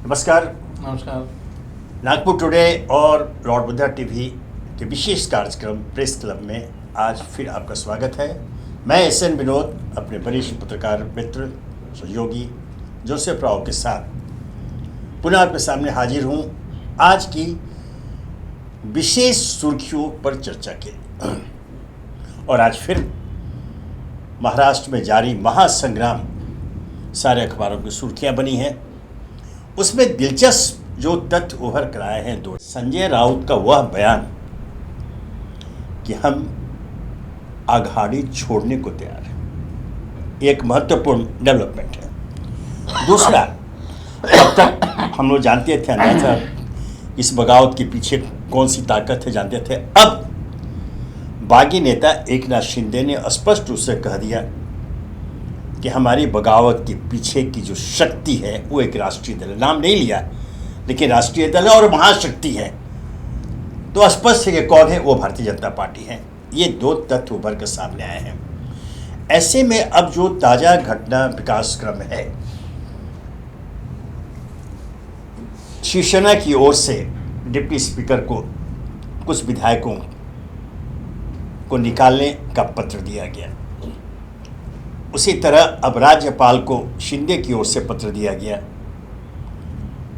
नमस्कार। नमस्कार। नागपुर टुडे और लॉर्ड बुद्धा टीवी के विशेष कार्यक्रम प्रेस क्लब में आज फिर आपका स्वागत है। मैं एस.एन. विनोद अपने वरिष्ठ पत्रकार मित्र सहयोगी जोसेफ राव के साथ पुनः आपके सामने हाजिर हूँ आज की विशेष सुर्खियों पर चर्चा के लिए। और आज फिर महाराष्ट्र में जारी महासंग्राम सारे अखबारों की सुर्खियाँ बनी हैं। उसमें दिलचस्प जो तथ्य उभर कर आए हैं दो, संजय राउत का वह बयान कि हम आघाड़ी छोड़ने को तैयार हैं, एक महत्वपूर्ण डेवलपमेंट है। दूसरा, अब तक हम लोग जानते थे अन्यथा इस बगावत के पीछे कौन सी ताकत है जानते थे। अब बागी नेता एकनाथ शिंदे ने स्पष्ट रूप से कह दिया कि हमारी बगावत के पीछे की जो शक्ति है वो एक राष्ट्रीय दल है। नाम नहीं लिया लेकिन राष्ट्रीय दल है और महाशक्ति है। तो स्पष्ट है कि कौन है, वो भारतीय जनता पार्टी है। ये दो तथ्य उभर कर सामने आए हैं। ऐसे में अब जो ताजा घटना विकास क्रम है, शिवसेना की ओर से डिप्टी स्पीकर को कुछ विधायकों को निकालने का पत्र दिया गया। उसी तरह अब राज्यपाल को शिंदे की ओर से पत्र दिया गया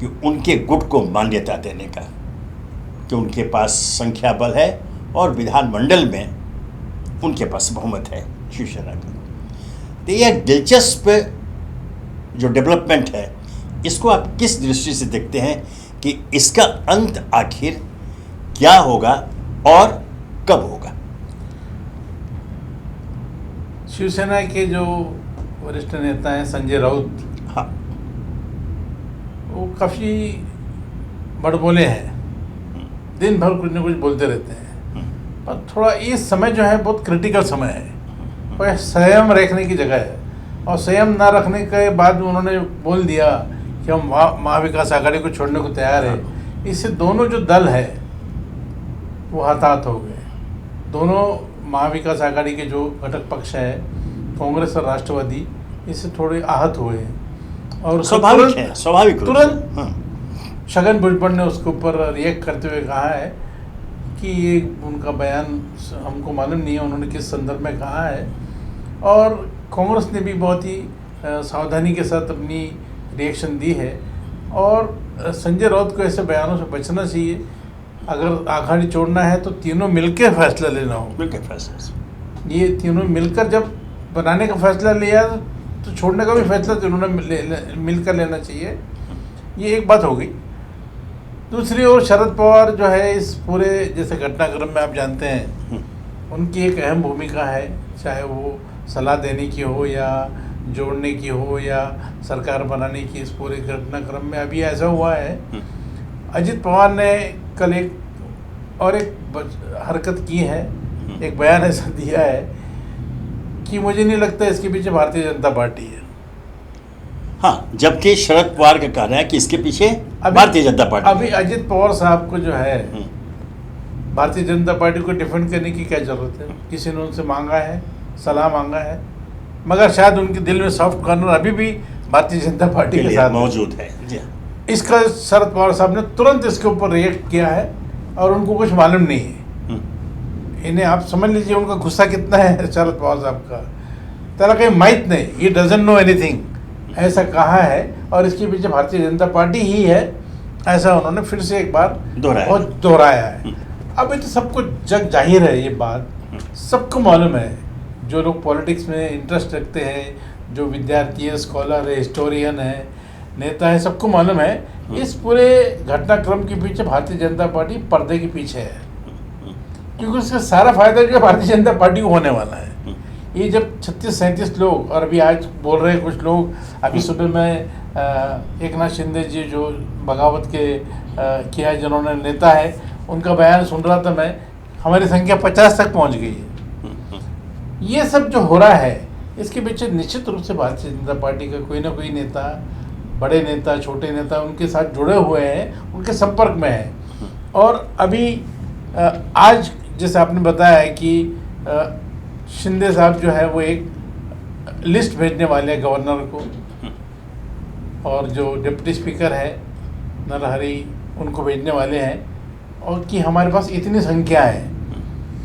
कि उनके गुट को मान्यता देने का, कि उनके पास संख्या बल है और विधानमंडल में उनके पास बहुमत है शिवसेना का। तो यह दिलचस्प जो डेवलपमेंट है, इसको आप किस दृष्टि से देखते हैं कि इसका अंत आखिर क्या होगा और कब होगा? शिवसेना के जो वरिष्ठ नेता हैं संजय राउत, हाँ, वो काफ़ी बड़बोले हैं, दिन भर कुछ न कुछ बोलते रहते हैं। पर थोड़ा इस समय जो है बहुत क्रिटिकल समय है और संयम रखने की जगह है। और संयम ना रखने के बाद उन्होंने बोल दिया कि हम महाविकास आघाड़ी को छोड़ने को तैयार है। इससे दोनों जो दल है वो हताहत हो गए। दोनों महाविकास आघाड़ी के जो घटक पक्ष है कांग्रेस और राष्ट्रवादी, इससे थोड़े आहत हुए हैं। और स्वाभाविक तुरंत छगन भुजबल ने उसके ऊपर रिएक्ट करते हुए कहा है कि ये उनका बयान हमको मालूम नहीं है उन्होंने किस संदर्भ में कहा है। और कांग्रेस ने भी बहुत ही सावधानी के साथ अपनी रिएक्शन दी है। और संजय राउत को ऐसे बयानों से बचना चाहिए। अगर आघाड़ी छोड़ना है तो तीनों मिलकर फैसला लेना हो। मिलकर फैसला, ये तीनों मिलकर जब बनाने का फैसला लिया तो छोड़ने का भी फैसला तीनों ने मिलकर लेना चाहिए। ये एक बात हो गई। दूसरी ओर शरद पवार जो है इस पूरे जैसे घटनाक्रम में आप जानते हैं उनकी एक अहम भूमिका है, चाहे वो सलाह देने की हो या जोड़ने की हो या सरकार बनाने की। इस पूरे घटनाक्रम में अभी ऐसा हुआ है, अजित पवार ने कल एक हरकत की है, एक बयान ऐसा दिया है कि मुझे नहीं लगता इसके पीछे भारतीय जनता पार्टी है। हाँ, जबकि शरद पवार का कहना है कि इसके पीछे भारतीय जनता पार्टी। अभी अजित पवार साहब को जो है भारतीय जनता पार्टी को डिफेंड करने की क्या जरूरत है? किसी ने उनसे मांगा है, सलाह मांगा है, मगर शायद उनके दिल में सॉफ्ट कॉर्नर अभी भी भारतीय जनता पार्टी के साथ मौजूद है। इसका शरद पवार साहब ने तुरंत इसके ऊपर रिएक्ट किया है और उनको कुछ मालूम नहीं है। इन्हें आप समझ लीजिए उनका गुस्सा कितना है शरद पवार साहब का। तेरा कहीं माहित नहीं, ये डजंट नो एनीथिंग, ऐसा कहा है। और इसके पीछे भारतीय जनता पार्टी ही है, ऐसा उन्होंने फिर से एक बार दोहराया है। अब ये तो सबको जग जाहिर है, ये बात सबको मालूम है। जो लोग पॉलिटिक्स में इंटरेस्ट रखते हैं, जो विद्यार्थी है, स्कॉलर है, हिस्टोरियन है, नेता है, सबको मालूम है इस पूरे घटनाक्रम के पीछे भारतीय जनता पार्टी पर्दे के पीछे है। क्योंकि उसका सारा फायदा जो है भारतीय जनता पार्टी को होने वाला है। ये जब 36-37 लोग, और अभी आज बोल रहे हैं कुछ लोग, अभी सुबह में एकनाथ शिंदे जी जो बगावत के किया है, जिन्होंने नेता है, उनका बयान सुन रहा था मैं, हमारी संख्या 50 तक पहुंच गई है। ये सब जो हो रहा है इसके पीछे निश्चित रूप से भारतीय जनता पार्टी का कोई ना कोई नेता, बड़े नेता, छोटे नेता उनके साथ जुड़े हुए हैं, उनके संपर्क में हैं। और अभी आज जैसे आपने बताया है कि शिंदे साहब जो है वो एक लिस्ट भेजने वाले हैं गवर्नर को, और जो डिप्टी स्पीकर है नरहरि उनको भेजने वाले हैं, और कि हमारे पास इतनी संख्या है।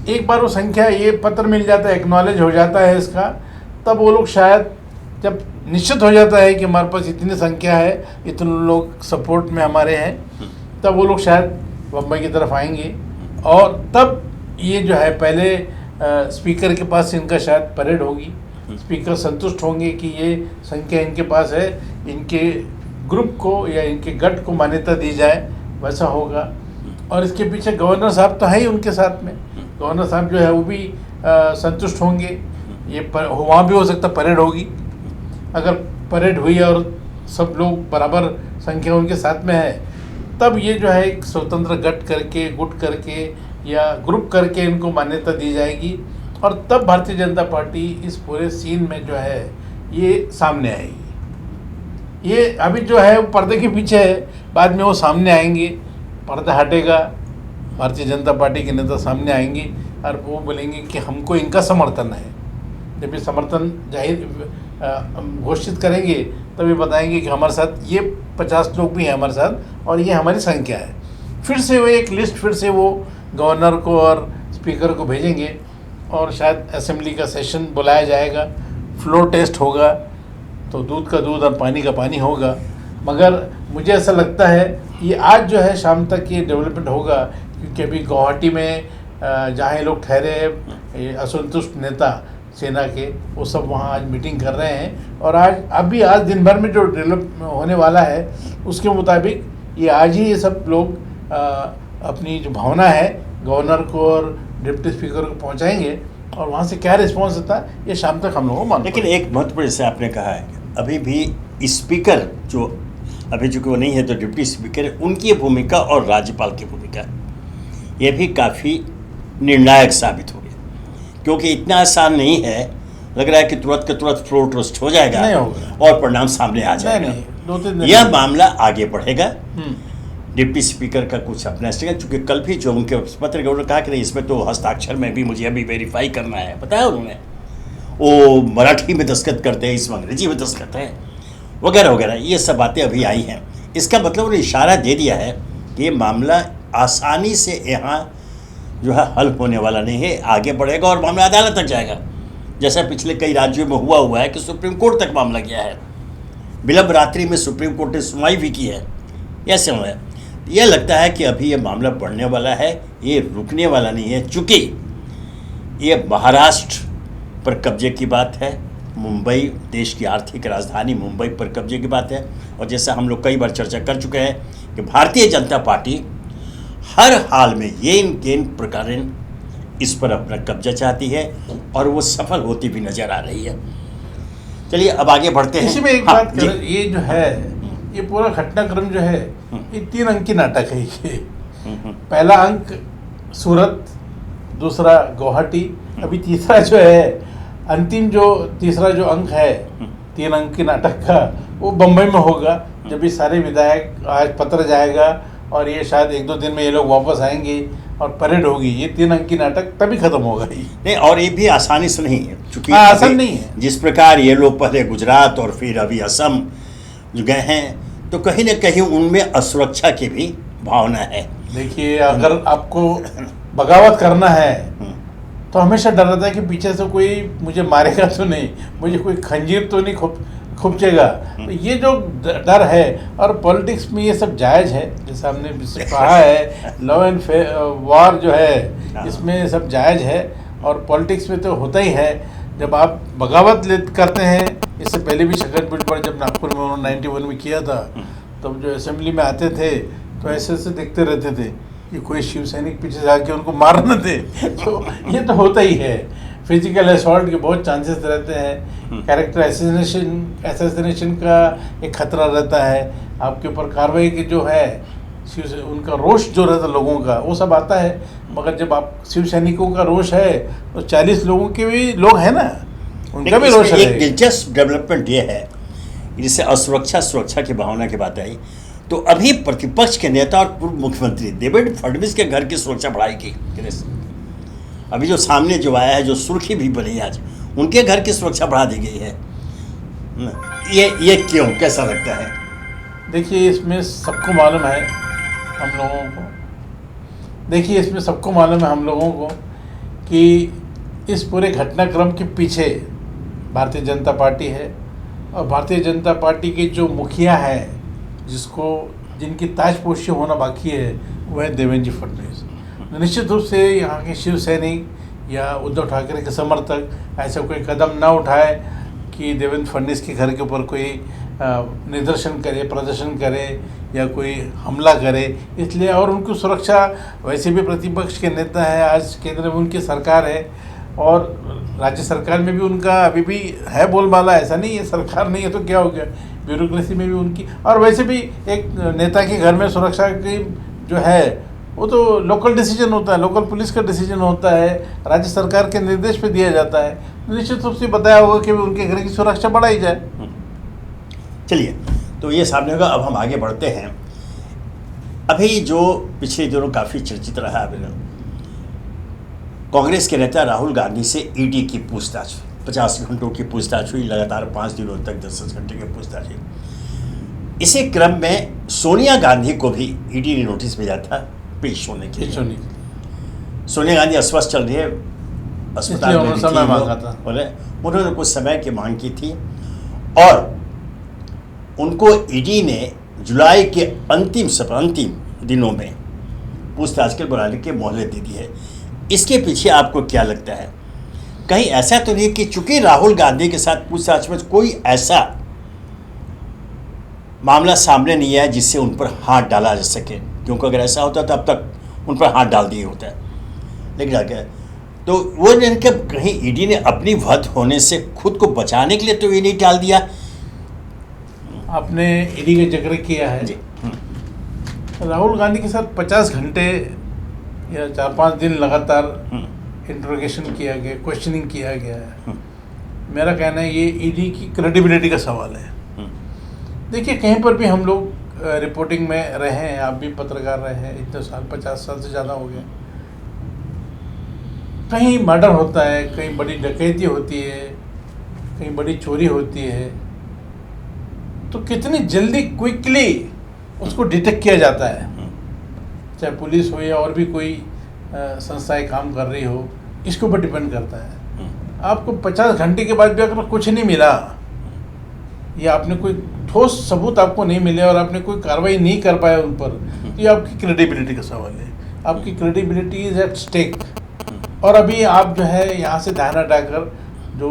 एक बार वो संख्या, ये पत्र मिल जाता है, एक्नॉलेज हो जाता है इसका, तब वो लोग शायद, जब निश्चित हो जाता है कि हमारे पास इतनी संख्या है, इतने लोग सपोर्ट में हमारे हैं, तब वो लोग शायद बम्बई की तरफ आएंगे। और तब ये जो है पहले स्पीकर के पास इनका शायद परेड होगी। स्पीकर संतुष्ट होंगे कि ये संख्या इनके पास है, इनके ग्रुप को या इनके गट को मान्यता दी जाए, वैसा होगा। और इसके पीछे गवर्नर साहब तो है ही उनके साथ में, गवर्नर साहब जो है वो भी संतुष्ट होंगे। ये वहाँ भी हो सकता परेड होगी। अगर परेड हुई और सब लोग बराबर संख्या उनके साथ में है, तब ये जो है एक स्वतंत्र गट करके, गुट करके या ग्रुप करके इनको मान्यता दी जाएगी। और तब भारतीय जनता पार्टी इस पूरे सीन में जो है ये सामने आएगी। ये अभी जो है वो पर्दे के पीछे है, बाद में वो सामने आएंगे, पर्दा हटेगा, भारतीय जनता पार्टी के नेता सामने आएंगे और वो बोलेंगे कि हमको इनका समर्थन है। जब ये समर्थन जाहिर घोषित करेंगे, तब ये बताएंगे कि हमारे साथ ये 50 लोग भी हैं हमारे साथ, और ये हमारी संख्या है। फिर से वो एक लिस्ट, फिर से वो गवर्नर को और स्पीकर को भेजेंगे, और शायद असेंबली का सेशन बुलाया जाएगा, फ्लोर टेस्ट होगा, तो दूध का दूध और पानी का पानी होगा। मगर मुझे ऐसा लगता है ये आज जो है शाम तक ये डेवलपमेंट होगा, क्योंकि अभी गुवाहाटी में जहाँ ये लोग ठहरे हैं, असंतुष्ट नेता सेना के, वो सब वहाँ आज मीटिंग कर रहे हैं। और आज दिन भर में जो डेवलप होने वाला है, उसके मुताबिक ये आज ही ये सब लोग अपनी जो भावना है गवर्नर को और डिप्टी स्पीकर को पहुंचाएंगे, और वहाँ से क्या रिस्पांस होता है ये शाम तक हम लोगों को मालूम। लेकिन एक महत्वपूर्ण, जैसे आपने कहा है, अभी भी स्पीकर जो अभी चूँकि वो नहीं है, तो डिप्टी स्पीकर, उनकी भूमिका और राज्यपाल की भूमिका ये भी काफ़ी निर्णायक साबित हो गया, क्योंकि इतना आसान नहीं है। लग रहा है कि तुरंत के तुरंत फ्लोर टेस्ट हो जाएगा, नहीं होगा, और परिणाम सामने आ जाएगा। नहीं, 2-3 दिन यह मामला आगे बढ़ेगा। डिप्टी स्पीकर का कुछ अपना स्टेटमेंट, चूँकि कल भी जो उनके पत्र गवर्नर कहा कि नहीं, इसमें तो हस्ताक्षर में भी मुझे अभी वेरीफाई करना है, बताया उन्होंने। वो मराठी में दस्तखत करते हैं, इसमें अंग्रेजी में दस्तखत है, वगैरह वगैरह, ये सब बातें अभी आई हैं। इसका मतलब उन्होंने इशारा दे दिया है कि ये मामला आसानी से यहाँ जो है हल होने वाला नहीं है, आगे बढ़ेगा और मामला अदालत तक जाएगा, जैसा पिछले कई राज्यों में हुआ है कि सुप्रीम कोर्ट तक मामला गया है। विलंब रात्रि में सुप्रीम कोर्ट ने सुनवाई भी की है। ऐसे हुआ है, यह लगता है कि अभी ये मामला बढ़ने वाला है, ये रुकने वाला नहीं है। चूँकि ये महाराष्ट्र पर कब्जे की बात है, मुंबई, देश की आर्थिक राजधानी मुंबई पर कब्जे की बात है, और जैसा हम लोग कई बार चर्चा कर चुके हैं कि भारतीय जनता पार्टी हर हाल में ये इन प्रकार इस पर अपना कब्जा चाहती है, और वो सफल होती भी नजर आ रही है। चलिए अब आगे बढ़ते हैं। इसी में एक बात करें, ये जो है ये पूरा घटनाक्रम जो है ये 3 अंक की नाटक है। ये पहला अंक सूरत, दूसरा गुवाहाटी, अभी तीसरा जो है अंतिम जो तीसरा जो अंक है 3 अंक के नाटक का, वो बम्बई में होगा, जब ये सारे विधायक आज पत्र जाएगा और ये शायद 1-2 दिन में ये लोग वापस आएंगे और परेड होगी। ये 3 अंक की नाटक तभी खत्म होगा ही नहीं, और ये भी आसानी से नहीं है, चूँकि आसान नहीं है। जिस प्रकार ये लोग पहले गुजरात और फिर अभी असम जो गए हैं, तो कहीं ना कहीं उनमें असुरक्षा की भी भावना है। देखिए, अगर आपको बगावत करना है तो हमेशा डर रहता है कि पीछे से कोई मुझे मारेगा तो नहीं, मुझे कोई खंजीर तो नहीं खुपचेगा। तो ये जो डर है, और पॉलिटिक्स में ये सब जायज़ है, जैसे हमने कहा है, लॉ एंड वॉर जो है इसमें सब जायज़ है, और पॉलिटिक्स में तो होता ही है। जब आप बगावत करते हैं, इससे पहले भी शकरपुर पर जब नागपुर में उन्होंने 91 में किया था, तब जो असेंबली में आते थे तो ऐसे ऐसे देखते रहते थे कि कोई शिव सैनिक पीछे से आके उनको मार न दे। तो ये तो होता ही है, फिजिकल असॉल्ट के बहुत चांसेस रहते हैं, कैरेक्टर असैसिनेशन का एक खतरा रहता है, आपके ऊपर कार्रवाई की जो है उनका रोष जो रहता है लोगों का, वो सब आता है। मगर जब आप शिव सैनिकों का रोष है तो 40 लोगों के भी लोग हैं ना, उनका भी रोष है। एक दिलचस्प डेवलपमेंट ये है, जिससे सुरक्षा की भावना की बात आई, तो अभी प्रतिपक्ष के नेता और पूर्व मुख्यमंत्री देवेंद्र फडणवीस के घर की सुरक्षा बढ़ाई अभी जो सामने जो आया है, जो सुर्खी भी बनी आज, उनके घर की सुरक्षा बढ़ा दी गई है। ये क्यों, कैसा लगता है? देखिए इसमें सबको मालूम है हम लोगों को देखिए इसमें सबको मालूम है हम लोगों को कि इस पूरे घटनाक्रम के पीछे भारतीय जनता पार्टी है और भारतीय जनता पार्टी के जो मुखिया है जिनकी ताजपोशी होना बाकी है वह है देवेंद्र जी फडणवीस। निश्चित रूप से यहाँ के शिव सैनिक या उद्धव ठाकरे के समर्थक ऐसा कोई कदम ना उठाए कि देवेंद्र फडणवीस के घर के ऊपर कोई निदर्शन करे, प्रदर्शन करे या कोई हमला करे, इसलिए और उनकी सुरक्षा वैसे भी प्रतिपक्ष के नेता है, आज केंद्र में उनकी सरकार है और राज्य सरकार में भी उनका अभी भी है बोलबाला, ऐसा नहीं है सरकार नहीं है तो क्या हो गया, ब्यूरोक्रेसी में भी उनकी। और वैसे भी एक नेता के घर में सुरक्षा की जो है वो तो लोकल डिसीजन होता है, लोकल पुलिस का डिसीजन होता है, राज्य सरकार के निर्देश पे दिया जाता है। निश्चित रूप से बताया होगा कि उनके घर की सुरक्षा बढ़ाई जाए। चलिए, तो ये सामने होगा। अब हम आगे बढ़ते हैं। अभी जो पिछले दिनों काफ़ी चर्चित रहा है, कांग्रेस के नेता राहुल गांधी से ईडी की पूछताछ, 50 घंटों की पूछताछ हुई, लगातार 5 दिनों तक 10-10 घंटे की पूछताछ हुई। इसी क्रम में सोनिया गांधी को भी ईडी ने नोटिस भेजा था पेश होने के लिए। सोनिया गांधी अस्वस्थ चल रही है, अस्पताल में समय मांगा था, बोले उन्होंने कुछ समय की मांग की थी और उनको ईडी ने जुलाई के अंतिम दिनों में पूछताछ के बुलाने के मोहलत दे दी है। इसके पीछे आपको क्या लगता है? कहीं ऐसा तो नहीं कि चूंकि राहुल गांधी के साथ पूछताछ में कोई ऐसा मामला सामने नहीं आया जिससे उन पर हाथ डाला जा सके, क्योंकि अगर ऐसा होता तो अब तक उन पर हाथ डाल दिए होता है। लेकिन आगे तो वो कहीं ईडी ने अपनी वध होने से खुद को बचाने के लिए तो ये नहीं टाल दिया। आपने ईडी का जिक्र किया है जी। राहुल गांधी के साथ 50 घंटे या 4-5 दिन लगातार इंट्रोगेशन किया गया, क्वेश्चनिंग किया गया है। मेरा कहना है ये ईडी की क्रेडिबिलिटी का सवाल है। देखिए कहीं पर भी हम लोग रिपोर्टिंग में रहे हैं, आप भी पत्रकार रहे हैं इतने साल, 50 साल से ज़्यादा हो गए। कहीं मर्डर होता है, कहीं बड़ी डकैती होती है, कहीं बड़ी चोरी होती है, तो कितनी जल्दी क्विकली उसको डिटेक्ट किया जाता है, चाहे पुलिस हो या और भी कोई संस्थाएं काम कर रही हो, इसके ऊपर डिपेंड करता है। आपको 50 घंटे के बाद भी अगर कुछ नहीं मिला या आपने कोई ठोस सबूत आपको नहीं मिले और आपने कोई कार्रवाई नहीं कर पाया उन पर, तो ये आपकी क्रेडिबिलिटी का सवाल है। आपकी क्रेडिबिलिटी इज एट स्टेक। और अभी आप जो है यहाँ से ध्यान हटाकर जो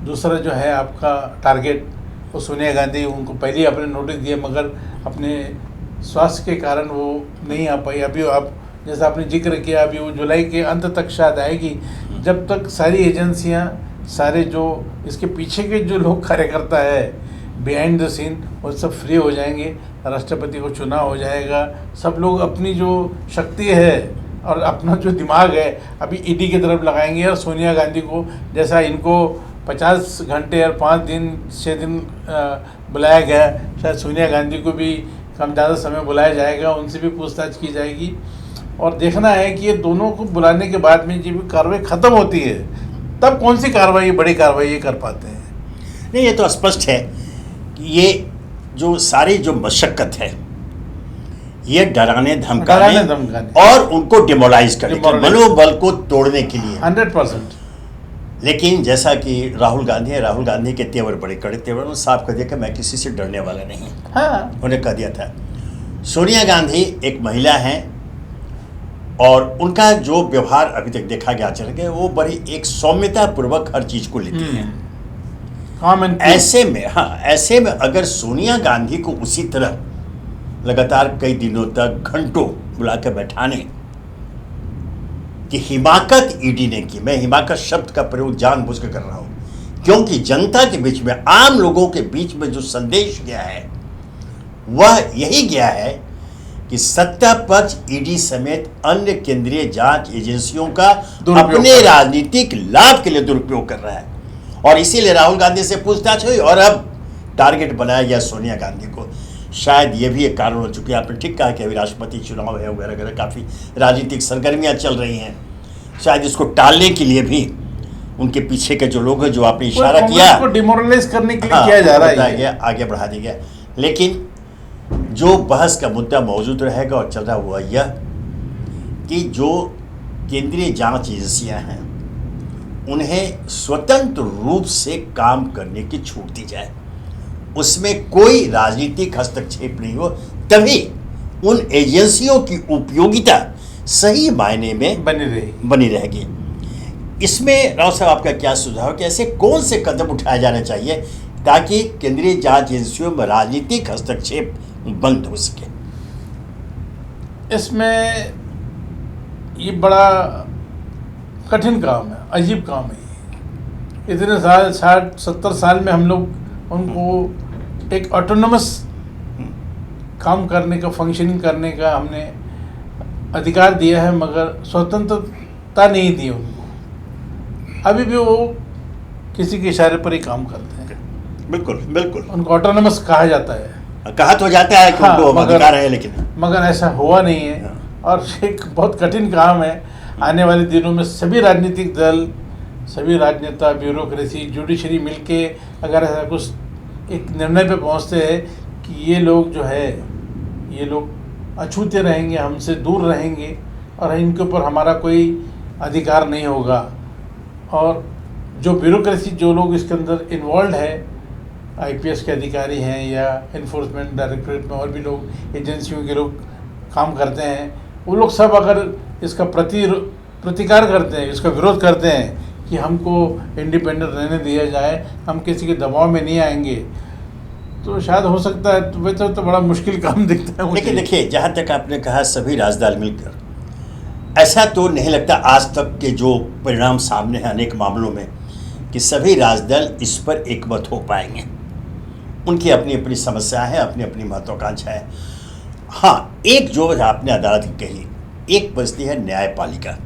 दूसरा जो है आपका टारगेट वो सोनिया गांधी, उनको पहले ही आपने नोटिस दिया मगर अपने स्वास्थ्य के कारण वो नहीं आ पाई। अभी आप जैसा आपने जिक्र किया, अभी वो जुलाई के अंत तक शायद आएगी, जब तक सारी एजेंसियां, सारे जो इसके पीछे के जो लोग कार्यकर्ता है बिहाइंड द सीन, वो सब फ्री हो जाएंगे, राष्ट्रपति को चुनाव हो जाएगा, सब लोग अपनी जो शक्ति है और अपना जो दिमाग है अभी ईडी की तरफ लगाएंगे। और सोनिया गांधी को जैसा इनको 50 घंटे और 5 दिन 6 दिन बुलाया गया, शायद सोनिया गांधी को भी कम ज़्यादा समय बुलाया जाएगा, उनसे भी पूछताछ की जाएगी। और देखना है कि ये दोनों को बुलाने के बाद में जब कार्रवाई ख़त्म होती है तब कौन सी कार्रवाई, बड़ी कार्रवाई ये कर पाते हैं। नहीं, ये तो स्पष्ट है कि ये जो सारी जो मशक्क़त है ये डराने धमकाने और उनको डिमोलाइज करने, मनोबल को तोड़ने के लिए 100%। लेकिन जैसा कि राहुल गांधी है, राहुल गांधी के तेवर बड़े कड़े तेवर, उन्होंने साफ कर दिया कि मैं किसी से डरने वाला नहीं। हाँ, उन्हें कह दिया था। सोनिया गांधी एक महिला हैं और उनका जो व्यवहार अभी तक देखा गया चल गया, वो बड़ी एक सौम्यता पूर्वक हर चीज को लेती है। ऐसे में अगर सोनिया गांधी को उसी तरह लगातार कई दिनों तक घंटों बुला कर बैठाने की हिमाकत ईडी ने की, मैं हिमाकत शब्द का प्रयोग जानबूझकर कर रहा हूं क्योंकि जनता के बीच में, आम लोगों के बीच में जो संदेश गया है वह यही गया है कि सत्ता पक्ष ईडी समेत अन्य केंद्रीय जांच एजेंसियों का अपने राजनीतिक लाभ के लिए दुरुपयोग कर रहा है। और इसीलिए राहुल गांधी से पूछताछ हुई और अब टारगेट बनाया गया सोनिया गांधी को। शायद ये भी एक कारण हो चुकी है। आपने ठीक कहा कि अभी राष्ट्रपति चुनाव है वगैरह वगैरह, काफ़ी राजनीतिक सरगर्मियां चल रही हैं। शायद इसको टालने के लिए भी उनके पीछे के जो लोग हैं, जो आपने इशारा किया, डिमोरलाइज करने के लिए किया जा रहा है, आगे बढ़ा दिया गया। लेकिन जो बहस का मुद्दा मौजूद रहेगा और चल रहा हुआ यह कि जो केंद्रीय जांच एजेंसियां हैं उन्हें स्वतंत्र रूप से काम करने की छूट दी जाए, उसमें कोई राजनीतिक हस्तक्षेप नहीं हो, तभी उन एजेंसियों की उपयोगिता सही मायने में बनी रहेगी। इसमें राव साहब आपका क्या सुझाव कि ऐसे कौन से कदम उठाए जाने चाहिए ताकि केंद्रीय जांच एजेंसियों में राजनीतिक हस्तक्षेप बंद हो सके? इसमें ये बड़ा कठिन काम है, अजीब काम है। इतने साल 60-70 साल में हम लोग उनको एक ऑटोनमस काम करने का, फंक्शनिंग करने का हमने अधिकार दिया है, मगर स्वतंत्रता नहीं दी उनको। अभी भी वो किसी के इशारे पर ही काम करते हैं। बिल्कुल बिल्कुल, उनको ऑटोनमस कहा जाता है, कहा तो जाता है कि उनको अधिकार है, लेकिन मगर ऐसा हुआ नहीं है। और एक बहुत कठिन काम है। आने वाले दिनों में सभी राजनीतिक दल, सभी राजनेता, ब्यूरोक्रेसी, जुडिशरी मिलके अगर ऐसा कुछ एक निर्णय पे पहुंचते हैं कि ये लोग जो है, ये लोग अछूते रहेंगे, हमसे दूर रहेंगे और इनके ऊपर हमारा कोई अधिकार नहीं होगा, और जो ब्यूरोक्रेसी, जो लोग इसके अंदर इन्वॉल्व है, आईपीएस के अधिकारी हैं या इन्फोर्समेंट डायरेक्टरेट में और भी लोग, एजेंसियों के लोग काम करते हैं, वो लोग सब अगर इसका प्रतिकार करते हैं, इसका विरोध करते हैं कि हमको इंडिपेंडेंट रहने दिया जाए, हम किसी के दबाव में नहीं आएंगे, तो शायद हो सकता है। तो वैसे तो बड़ा मुश्किल काम दिखता है। लेकिन देखिए, जहाँ तक आपने कहा सभी राजदल मिलकर, ऐसा तो नहीं लगता आज तक के जो परिणाम सामने हैं अनेक मामलों में कि सभी राजदल इस पर एकमत हो पाएंगे। उनकी अपनी अपनी समस्याएं हैं, अपनी अपनी महत्वाकांक्षाएं। हाँ, एक जो आपने अदालत की कही, एक बचती है न्यायपालिका।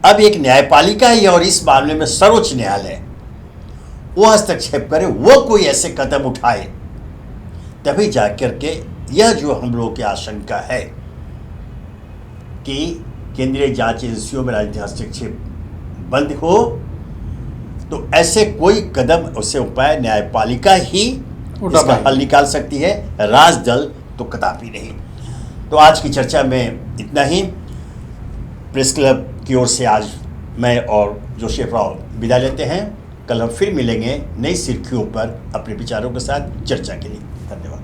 अब एक न्यायपालिका ही और इस मामले में सर्वोच्च न्यायालय वो हस्तक्षेप करे, वो कोई ऐसे कदम उठाए, तभी जाकर के यह जो हम लोगों की आशंका है कि केंद्रीय जांच एजेंसियों में राजनीतिक हस्तक्षेप बंद हो, तो ऐसे कोई कदम, उससे उपाय न्यायपालिका ही इसका हल निकाल सकती है, राजदल तो कदापि नहीं। तो आज की चर्चा में इतना ही। प्रेस क्लब की ओर से आज मैं और जोसेफ राव विदा लेते हैं। कल हम फिर मिलेंगे नई सुर्खियों पर अपने विचारों के साथ चर्चा के लिए। धन्यवाद।